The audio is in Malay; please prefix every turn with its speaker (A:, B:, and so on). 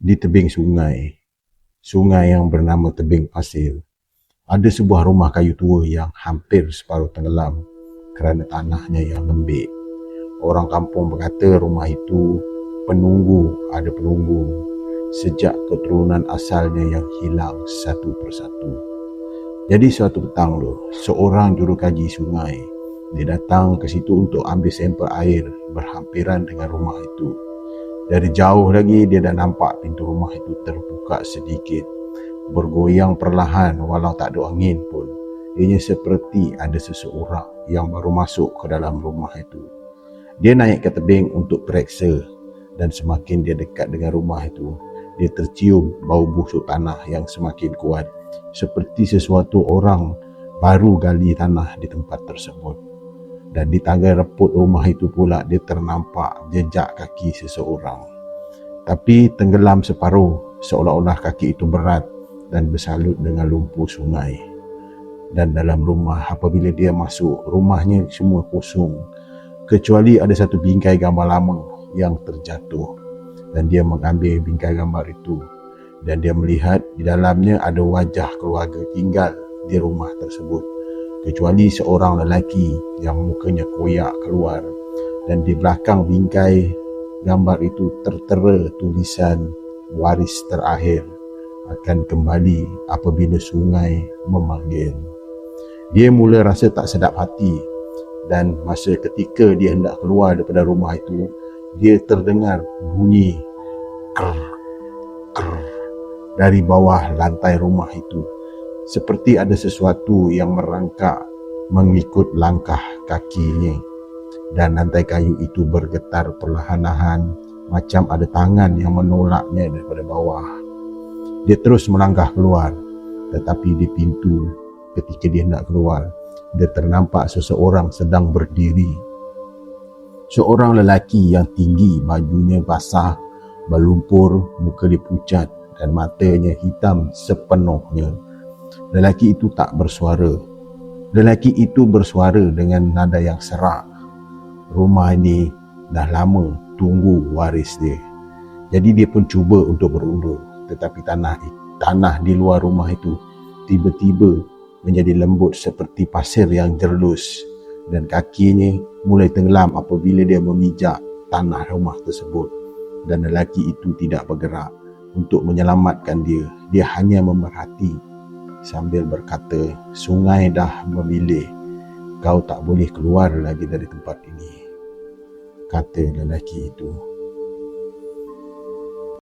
A: Di tebing sungai yang bernama Tebing Pasir, ada sebuah rumah kayu tua yang hampir separuh tenggelam kerana tanahnya yang lembik. Orang kampung berkata rumah itu ada penunggu sejak keturunan asalnya yang hilang satu persatu. Jadi suatu petang seorang jurukaji sungai, dia datang ke situ untuk ambil sampel air berhampiran dengan rumah itu. Dari jauh lagi dia dah nampak pintu rumah itu terbuka sedikit, bergoyang perlahan walau tak ada angin pun. Ianya seperti ada seseorang yang baru masuk ke dalam rumah itu. Dia naik ke tebing untuk periksa, dan semakin dia dekat dengan rumah itu, dia tercium bau busuk tanah yang semakin kuat, seperti sesuatu orang baru gali tanah di tempat tersebut. Dan di tangga reput rumah itu pula dia ternampak jejak kaki seseorang, tapi tenggelam separuh, seolah-olah kaki itu berat dan bersalut dengan lumpur sungai. Dan dalam rumah, apabila dia masuk, rumahnya semua kosong, kecuali ada satu bingkai gambar lama yang terjatuh. Dan dia mengambil bingkai gambar itu, dan dia melihat di dalamnya ada wajah keluarga tinggal di rumah tersebut, kecuali seorang lelaki yang mukanya koyak keluar. Dan di belakang bingkai gambar itu tertera tulisan waris terakhir akan kembali apabila sungai memanggil. Dia mula rasa tak sedap hati, dan masa ketika dia hendak keluar daripada rumah itu, dia terdengar bunyi ker dari bawah lantai rumah itu, seperti ada sesuatu yang merangkak mengikut langkah kakinya. Dan lantai kayu itu bergetar perlahan-lahan, macam ada tangan yang menolaknya daripada bawah. Dia terus melangkah keluar, tetapi di pintu ketika dia nak keluar, dia ternampak seseorang sedang berdiri. Seorang lelaki yang tinggi, bajunya basah, berlumpur, muka dia pucat dan matanya hitam sepenuhnya. Lelaki itu tak bersuara. Lelaki itu bersuara dengan nada yang serak. Rumah ini dah lama tunggu waris dia. Jadi dia pun cuba untuk berundur, tetapi tanah di luar rumah itu tiba-tiba menjadi lembut seperti pasir yang jerlus, dan kakinya mulai tenggelam apabila dia memijak tanah rumah tersebut. Dan lelaki itu tidak bergerak untuk menyelamatkan dia. Dia hanya memerhati sambil berkata, "Sungai dah memilih, kau tak boleh keluar lagi dari tempat ini," kata lelaki itu.